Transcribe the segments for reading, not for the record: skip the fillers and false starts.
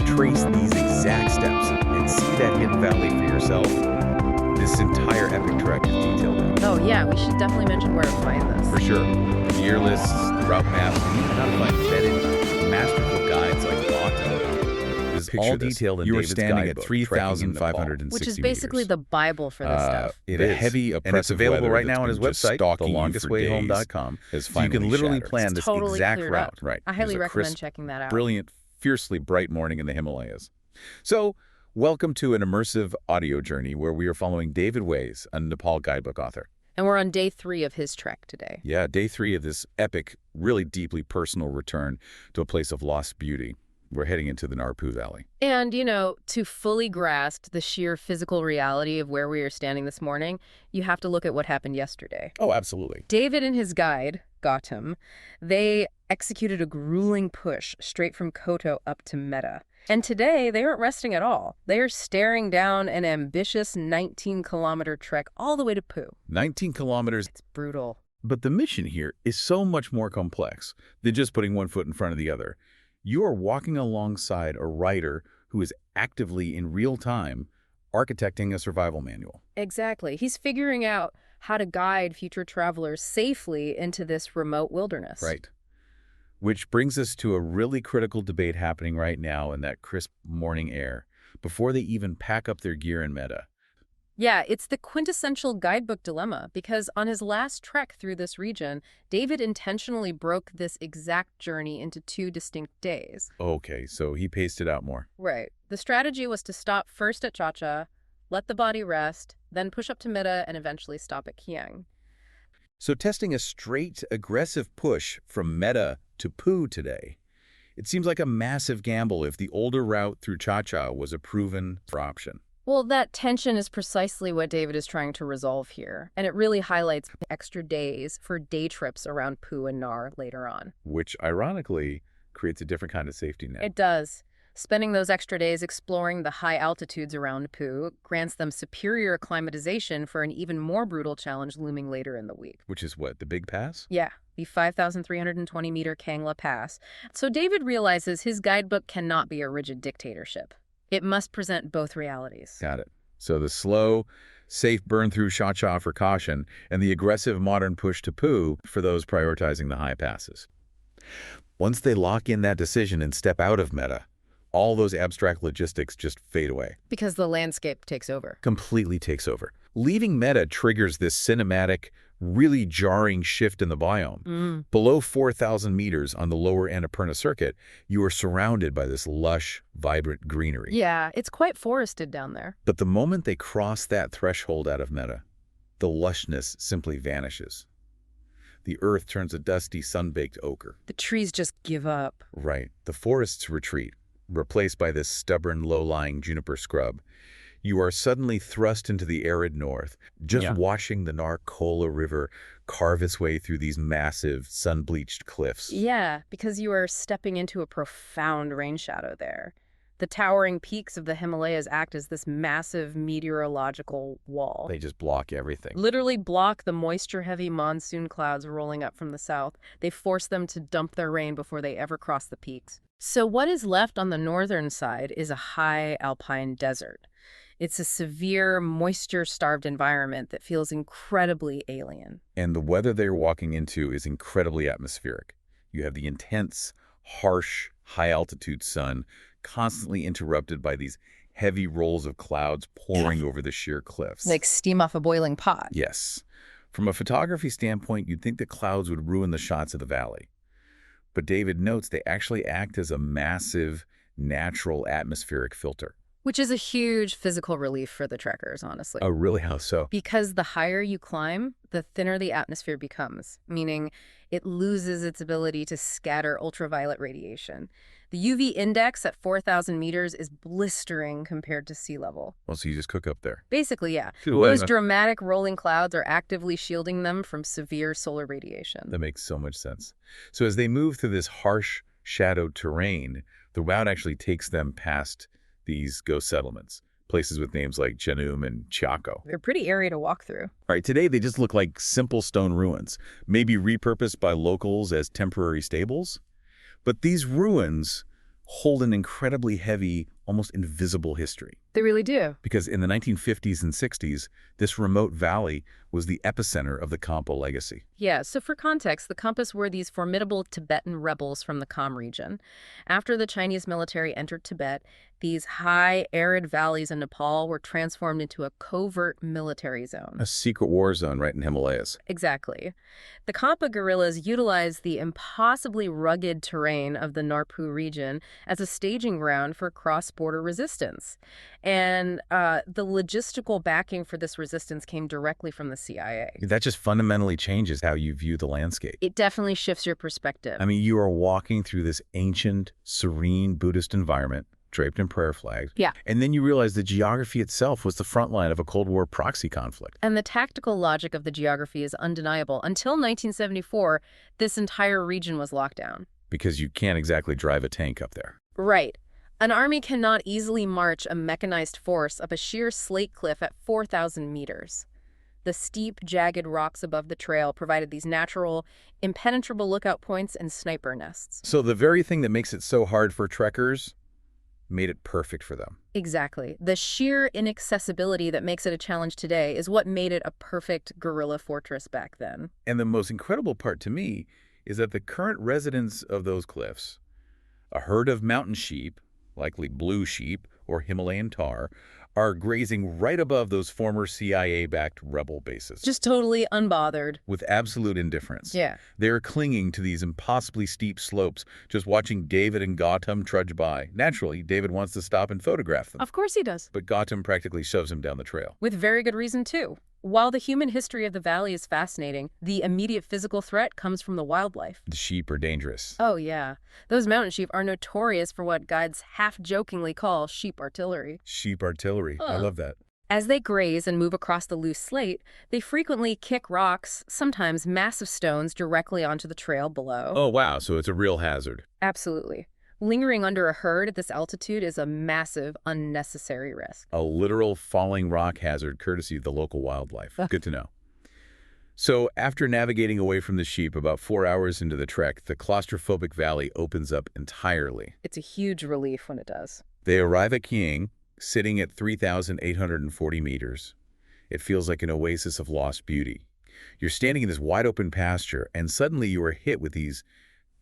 retrace these exact steps and see that hidden valley for yourself, this entire epic trek is detailed out. Oh yeah, we should definitely mention where to find this. For sure. The gear lists, the route maps, and even how to find vetted, masterful guides like Autumn. This is all detailed in David's standing at guidebook, 3,560 Which is basically the Bible for this stuff. It the is. heavy, And it's available right now on his website, thelongestwayhome.com. So you can literally plan this totally exact cleared route. up. Right. I highly It was a recommend crisp, checking that out. brilliant, fiercely bright morning in the Himalayas. So, welcome to an immersive audio journey where we are following David Ways, a Nepal guidebook author. And we're on day 3 of his trek today. Yeah, day 3 of this epic, really deeply personal return to a place of lost beauty. We're heading into the Nar Phu Valley. And, you know, to fully grasp the sheer physical reality of where we are standing this morning, you have to look at what happened yesterday. Oh, absolutely. David and his guide, Gautam, they executed a grueling push straight from Koto up to Meta. And today, they aren't resting at all. They are staring down an ambitious 19-kilometer trek all the way to Phu. 19 kilometers. It's brutal. But the mission here is so much more complex than just putting one foot in front of the other. You are walking alongside a writer who is actively, in real time, architecting a survival manual. Exactly. He's figuring out how to guide future travelers safely into this remote wilderness. Right. Which brings us to a really critical debate happening right now in that crisp morning air, before they even pack up their gear in Meta. Yeah, it's the quintessential guidebook dilemma, because on his last trek through this region, David intentionally broke this exact journey into 2 distinct days. Okay, so he paced it out more. Right. The strategy was to stop first at Chacha, let the body rest, then push up to Meta, and eventually stop at Kiang. So testing a straight, aggressive push from Meta to Phu today, it seems like a massive gamble if the older route through Chacha was a proven option. Well, that tension is precisely what David is trying to resolve here, and it really highlights extra days for day trips around Phu and Nar later on. Which, ironically, creates a different kind of safety net. It does. Spending those extra days exploring the high altitudes around Phu grants them superior acclimatization for an even more brutal challenge looming later in the week. Which is what, the Big Pass? Yeah, the 5,320-meter Kangla Pass. So David realizes his guidebook cannot be a rigid dictatorship. It must present both realities. Got it. So the slow, safe burn through Chacha for caution, and the aggressive modern push to Phu for those prioritizing the high passes. Once they lock in that decision and step out of Meta, all those abstract logistics just fade away. Because the landscape takes over. Completely takes over. Leaving Meta triggers this cinematic, really jarring shift in the biome. Below 4,000 meters on the lower Annapurna circuit, you are surrounded by this lush, vibrant greenery. Yeah, it's quite forested down there. But the moment they cross that threshold out of Meta, the lushness simply vanishes. The earth turns a dusty, sun-baked ochre. The trees just give up. Right. The forests retreat, replaced by this stubborn, low-lying juniper scrub. You are suddenly thrust into the arid north, just watching the Nar River carve its way through these massive, sun-bleached cliffs. Yeah, because you are stepping into a profound rain shadow there. The towering peaks of the Himalayas act as this massive meteorological wall. They just block everything. Literally block the moisture-heavy monsoon clouds rolling up from the south. They force them to dump their rain before they ever cross the peaks. So what is left on the northern side is a high alpine desert. It's a severe, moisture-starved environment that feels incredibly alien. And the weather they're walking into is incredibly atmospheric. You have the intense, harsh, high-altitude sun constantly interrupted by these heavy rolls of clouds pouring over the sheer cliffs. Like steam off a boiling pot. Yes. From a photography standpoint, you'd think the clouds would ruin the shots of the valley. But David notes they actually act as a massive, natural atmospheric filter. Which is a huge physical relief for the trekkers, honestly. Oh, really? How so? Because the higher you climb, the thinner the atmosphere becomes, meaning it loses its ability to scatter ultraviolet radiation. The UV index at 4,000 meters is blistering compared to sea level. Well, so you just cook up there. Basically, yeah. Those dramatic rolling clouds are actively shielding them from severe solar radiation. That makes so much sense. So as they move through this harsh, shadowed terrain, the route actually takes them past these ghost settlements, places with names like Janum and Chaco. They're pretty airy to walk through. All right, today they just look like simple stone ruins, maybe repurposed by locals as temporary stables. But these ruins hold an incredibly heavy, almost invisible history. They really do. Because in the 1950s and 60s, this remote valley was the epicenter of the Khampa legacy. Yeah, so for context, the Khampas were these formidable Tibetan rebels from the Kham region. After the Chinese military entered Tibet, these high, arid valleys in Nepal were transformed into a covert military zone. A secret war zone right in Himalayas. Exactly. The Khampa guerrillas utilized the impossibly rugged terrain of the Nar Phu region as a staging ground for cross-border resistance. And the logistical backing for this resistance came directly from the CIA. That just fundamentally changes how you view the landscape. It definitely shifts your perspective. I mean, you are walking through this ancient, serene Buddhist environment, draped in prayer flags. Yeah. And then you realize the geography itself was the front line of a Cold War proxy conflict. And the tactical logic of the geography is undeniable. Until 1974, this entire region was locked down. Because you can't exactly drive a tank up there. Right. An army cannot easily march a mechanized force up a sheer slate cliff at 4,000 meters. The steep, jagged rocks above the trail provided these natural, impenetrable lookout points and sniper nests. So the very thing that makes it so hard for trekkers made it perfect for them. Exactly. The sheer inaccessibility that makes it a challenge today is what made it a perfect guerrilla fortress back then. And the most incredible part to me is that the current residents of those cliffs, a herd of mountain sheep, likely blue sheep or Himalayan tar, are grazing right above those former CIA-backed rebel bases. Just totally unbothered. With absolute indifference. Yeah. They're clinging to these impossibly steep slopes, just watching David and Gautam trudge by. Naturally, David wants to stop and photograph them. Of course he does. But Gautam practically shoves him down the trail. With very good reason, too. While the human history of the valley is fascinating, the immediate physical threat comes from the wildlife. The sheep are dangerous. Oh, yeah. Those mountain sheep are notorious for what guides half-jokingly call sheep artillery. Sheep artillery. I love that. As they graze and move across the loose slate, they frequently kick rocks, sometimes massive stones, directly onto the trail below. Oh, wow. So it's a real hazard. Absolutely. Lingering under a herd at this altitude is a massive, unnecessary risk. A literal falling rock hazard courtesy of the local wildlife. Good to know. So after navigating away from the sheep about 4 hours into the trek, the claustrophobic valley opens up entirely. It's a huge relief when it does. They arrive at Kiang, sitting at 3,840 meters. It feels like an oasis of lost beauty. You're standing in this wide-open pasture, and suddenly you are hit with these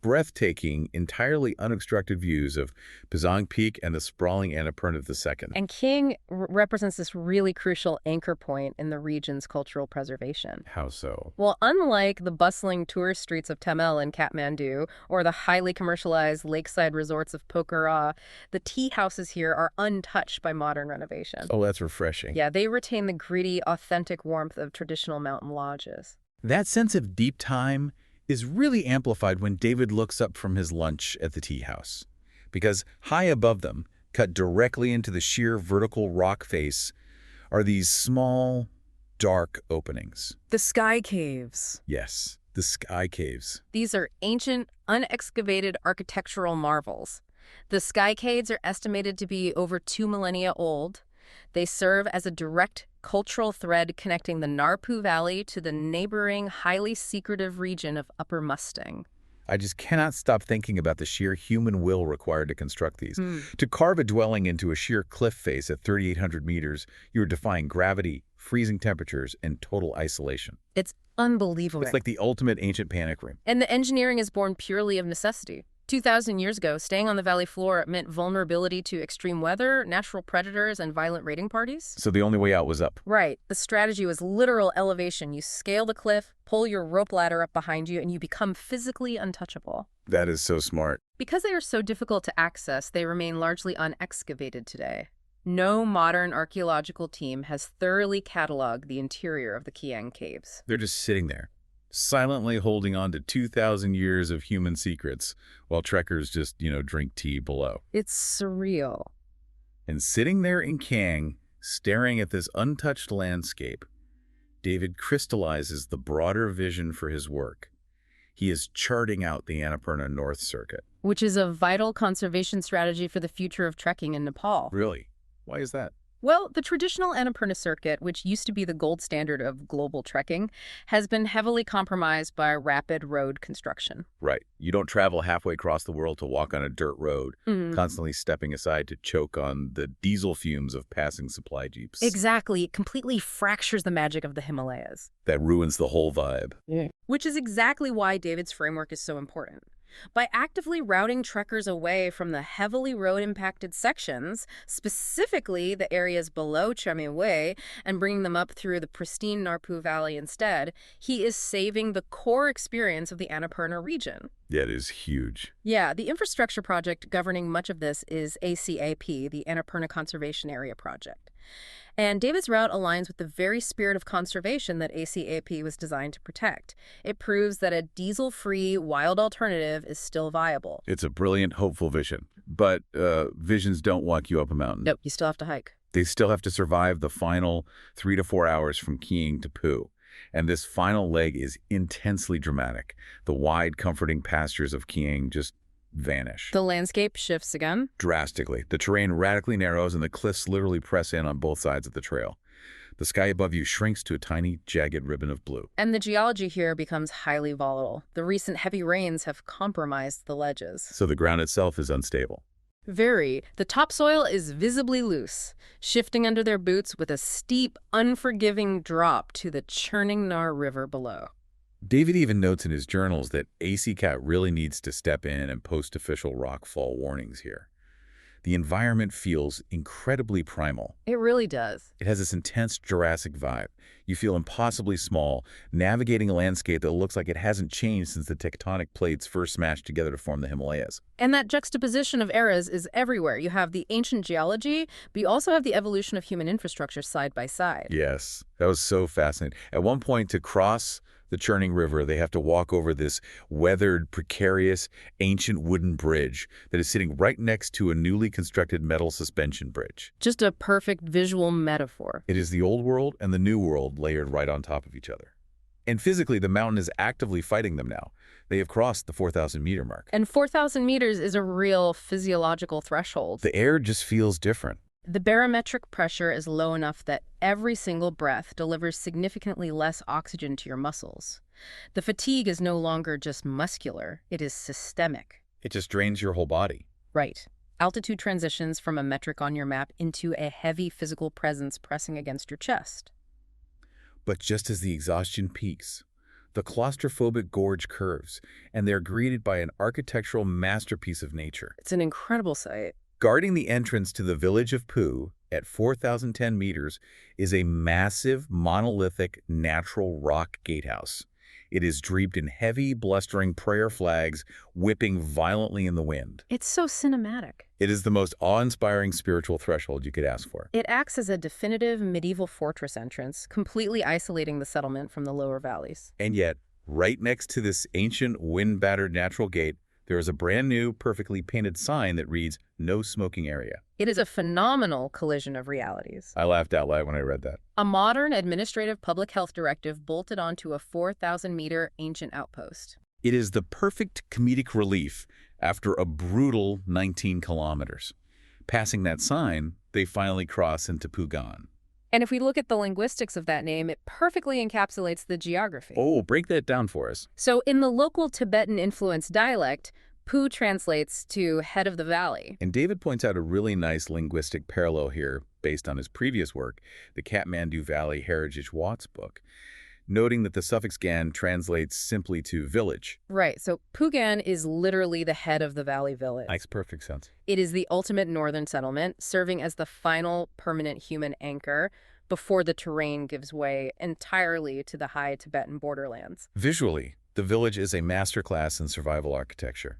breathtaking, entirely unobstructed views of Pazong Peak and the sprawling Annapurna II. And King represents this really crucial anchor point in the region's cultural preservation. How so? Well, unlike the bustling tourist streets of Tamil and Kathmandu, or the highly commercialized lakeside resorts of Pokhara, the tea houses here are untouched by modern renovation. Oh, that's refreshing. Yeah, they retain the gritty, authentic warmth of traditional mountain lodges. That sense of deep time is really amplified when David looks up from his lunch at the tea house. Because high above them, cut directly into the sheer vertical rock face, are these small, dark openings. The sky caves. Yes, the sky caves. These are ancient, unexcavated architectural marvels. The sky caves are estimated to be over 2 millennia old. They serve as a direct cultural thread connecting the Nar Phu Valley to the neighboring, highly secretive region of Upper Mustang. I just cannot stop thinking about the sheer human will required to construct these. To carve a dwelling into a sheer cliff face at 3,800 meters, you're defying gravity, freezing temperatures, and total isolation. It's unbelievable. It's like the ultimate ancient panic room. And the engineering is born purely of necessity. 2,000 years ago, staying on the valley floor meant vulnerability to extreme weather, natural predators, and violent raiding parties. So the only way out was up. Right. The strategy was literal elevation. You scale the cliff, pull your rope ladder up behind you, and you become physically untouchable. That is so smart. Because they are so difficult to access, they remain largely unexcavated today. No modern archaeological team has thoroughly cataloged the interior of the Kiang Caves. They're just sitting there, silently holding on to 2,000 years of human secrets while trekkers just, drink tea below. It's surreal. And sitting there in Kiang, staring at this untouched landscape, David crystallizes the broader vision for his work. He is charting out the Annapurna North Circuit. Which is a vital conservation strategy for the future of trekking in Nepal. Really? Why is that? Well, the traditional Annapurna circuit, which used to be the gold standard of global trekking, has been heavily compromised by rapid road construction. Right. You don't travel halfway across the world to walk on a dirt road, constantly stepping aside to choke on the diesel fumes of passing supply jeeps. Exactly. It completely fractures the magic of the Himalayas. That ruins the whole vibe. Which is exactly why David's framework is so important. By actively routing trekkers away from the heavily road-impacted sections, specifically the areas below Chamiway, and bringing them up through the pristine Nar Phu Valley instead, he is saving the core experience of the Annapurna region. That is huge. Yeah, the infrastructure project governing much of this is ACAP, the Annapurna Conservation Area Project. And David's route aligns with the very spirit of conservation that ACAP was designed to protect. It proves that a diesel-free, wild alternative is still viable. It's a brilliant, hopeful vision. But visions don't walk you up a mountain. Nope, you still have to hike. They still have to survive the final 3 to 4 hours from Kiing to Phu. And this final leg is intensely dramatic. The wide, comforting pastures of Kiing just vanish. The landscape shifts again. Drastically. The terrain radically narrows and the cliffs literally press in on both sides of the trail. The sky above you shrinks to a tiny, jagged ribbon of blue. And the geology here becomes highly volatile. The recent heavy rains have compromised the ledges. So the ground itself is unstable. Very. The topsoil is visibly loose, shifting under their boots with a steep, unforgiving drop to the churning Nar River below. David even notes in his journals that ACCAT really needs to step in and post official rockfall warnings here. The environment feels incredibly primal. It really does. It has this intense Jurassic vibe. You feel impossibly small, navigating a landscape that looks like it hasn't changed since the tectonic plates first smashed together to form the Himalayas. And that juxtaposition of eras is everywhere. You have the ancient geology, but you also have the evolution of human infrastructure side by side. Yes, that was so fascinating. At one point, to cross the churning river, they have to walk over this weathered, precarious, ancient wooden bridge that is sitting right next to a newly constructed metal suspension bridge. Just a perfect visual metaphor. It is the old world and the new world layered right on top of each other. And physically, the mountain is actively fighting them now. They have crossed the 4,000-meter mark. And 4,000 meters is a real physiological threshold. The air just feels different. The barometric pressure is low enough that every single breath delivers significantly less oxygen to your muscles. The fatigue is no longer just muscular, it is systemic. It just drains your whole body. Right. Altitude transitions from a metric on your map into a heavy physical presence pressing against your chest. But just as the exhaustion peaks, the claustrophobic gorge curves, and they're greeted by an architectural masterpiece of nature. It's an incredible sight. Guarding the entrance to the village of Phu at 4,010 meters is a massive, monolithic, natural rock gatehouse. It is draped in heavy, blustering prayer flags, whipping violently in the wind. It's so cinematic. It is the most awe-inspiring spiritual threshold you could ask for. It acts as a definitive medieval fortress entrance, completely isolating the settlement from the lower valleys. And yet, right next to this ancient, wind-battered natural gate, there is a brand new, perfectly painted sign that reads, "No smoking area." It is a phenomenal collision of realities. I laughed out loud when I read that. A modern administrative public health directive bolted onto a 4,000-meter ancient outpost. It is the perfect comedic relief after a brutal 19 kilometers. Passing that sign, they finally cross into Phugan. And if we look at the linguistics of that name, it perfectly encapsulates the geography. Oh, break that down for us. So in the local Tibetan-influenced dialect, Phu translates to head of the valley. And David points out a really nice linguistic parallel here based on his previous work, the Kathmandu Valley Heritage Watts book, noting that the suffix gan translates simply to village. Right, so Phugan is literally the head of the valley village. Makes perfect sense. It is the ultimate northern settlement, serving as the final permanent human anchor before the terrain gives way entirely to the high Tibetan borderlands. Visually, the village is a masterclass in survival architecture.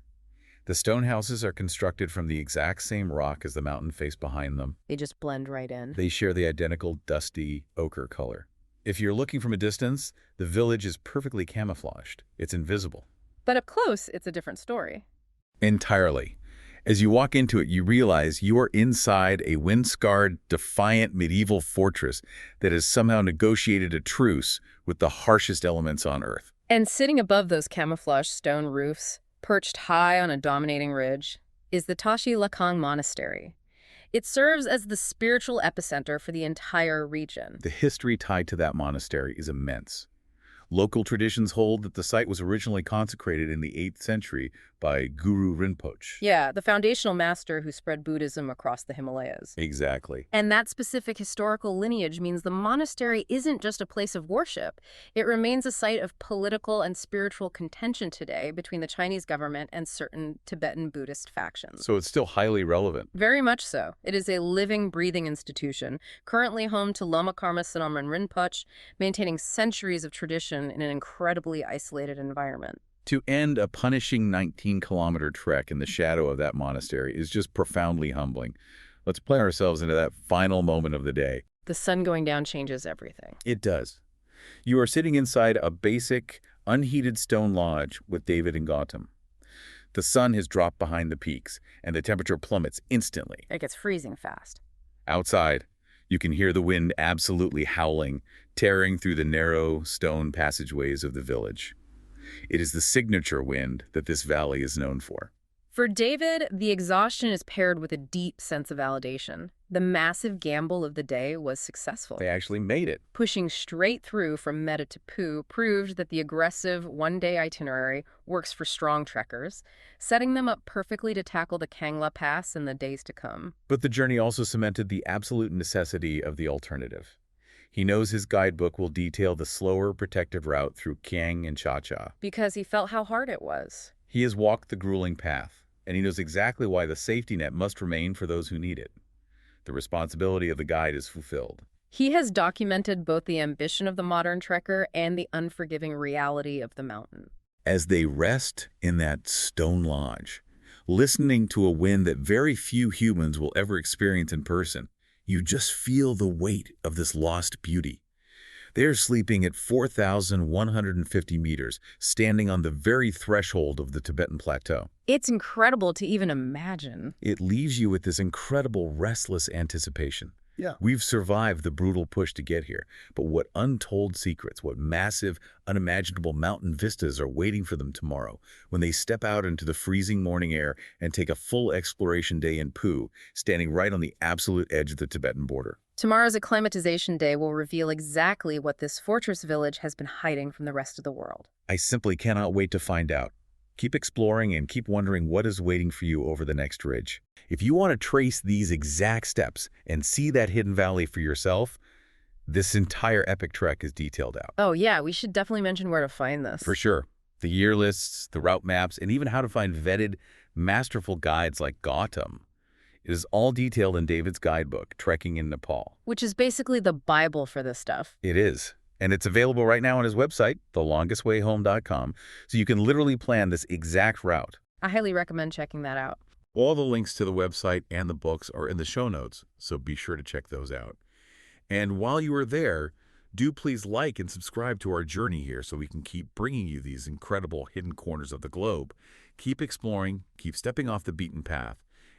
The stone houses are constructed from the exact same rock as the mountain face behind them. They just blend right in. They share the identical dusty ochre color. If you're looking from a distance, the village is perfectly camouflaged. It's invisible. But up close, it's a different story. Entirely. As you walk into it, you realize you are inside a wind-scarred, defiant medieval fortress that has somehow negotiated a truce with the harshest elements on Earth. And sitting above those camouflaged stone roofs, perched high on a dominating ridge, is the Tashi Lakang Monastery. It serves as the spiritual epicenter for the entire region. The history tied to that monastery is immense. Local traditions hold that the site was originally consecrated in the 8th century by Guru Rinpoche. Yeah, the foundational master who spread Buddhism across the Himalayas. Exactly. And that specific historical lineage means the monastery isn't just a place of worship. It remains a site of political and spiritual contention today between the Chinese government and certain Tibetan Buddhist factions. So it's still highly relevant. Very much so. It is a living, breathing institution, currently home to Lama Karma Sanamran Rinpoche, maintaining centuries of tradition in an incredibly isolated environment. To end a punishing 19-kilometer trek in the shadow of that monastery is just profoundly humbling. Let's play ourselves into that final moment of the day. The sun going down changes everything. It does. You are sitting inside a basic, unheated stone lodge with David and Gautam. The sun has dropped behind the peaks, and the temperature plummets instantly. It gets freezing fast. Outside, you can hear the wind absolutely howling, tearing through the narrow stone passageways of the village. It is the signature wind that this valley is known for. For David, the exhaustion is paired with a deep sense of validation. The massive gamble of the day was successful. They actually made it. Pushing straight through from Meta to Phu proved that the aggressive one-day itinerary works for strong trekkers, setting them up perfectly to tackle the Kangla Pass in the days to come. But the journey also cemented the absolute necessity of the alternative. He knows his guidebook will detail the slower protective route through Kiang and Cha-Cha. Because he felt how hard it was. He has walked the grueling path, and he knows exactly why the safety net must remain for those who need it. The responsibility of the guide is fulfilled. He has documented both the ambition of the modern trekker and the unforgiving reality of the mountain. As they rest in that stone lodge, listening to a wind that very few humans will ever experience in person, you just feel the weight of this lost beauty. They're sleeping at 4,150 meters, standing on the very threshold of the Tibetan plateau. It's incredible to even imagine. It leaves you with this incredible restless anticipation. Yeah. We've survived the brutal push to get here, but what untold secrets, what massive, unimaginable mountain vistas are waiting for them tomorrow when they step out into the freezing morning air and take a full exploration day in Phu, standing right on the absolute edge of the Tibetan border. Tomorrow's acclimatization day will reveal exactly what this fortress village has been hiding from the rest of the world. I simply cannot wait to find out. Keep exploring and keep wondering what is waiting for you over the next ridge. If you want to trace these exact steps and see that hidden valley for yourself, this entire epic trek is detailed out. Oh yeah, we should definitely mention where to find this. For sure. The year lists, the route maps, and even how to find vetted, masterful guides like Gautam. It is all detailed in David's guidebook, Trekking in Nepal. Which is basically the Bible for this stuff. It is. And it's available right now on his website, thelongestwayhome.com, so you can literally plan this exact route. I highly recommend checking that out. All the links to the website and the books are in the show notes, so be sure to check those out. And while you are there, do please like and subscribe to our journey here so we can keep bringing you these incredible hidden corners of the globe. Keep exploring, keep stepping off the beaten path,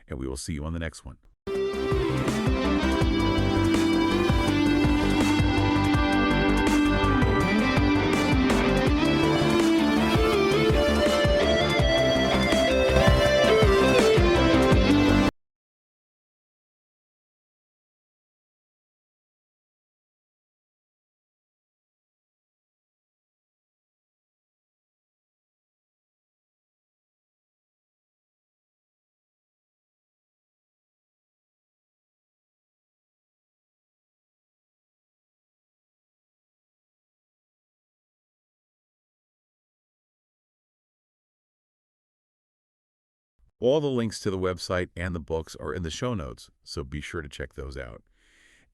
and we will see you on the next one. All the links to the website and the books are in the show notes, so be sure to check those out.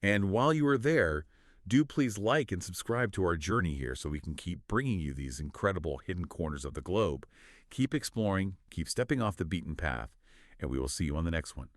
And while you are there, do please like and subscribe to our journey here so we can keep bringing you these incredible hidden corners of the globe. Keep exploring, keep stepping off the beaten path, and we will see you on the next one.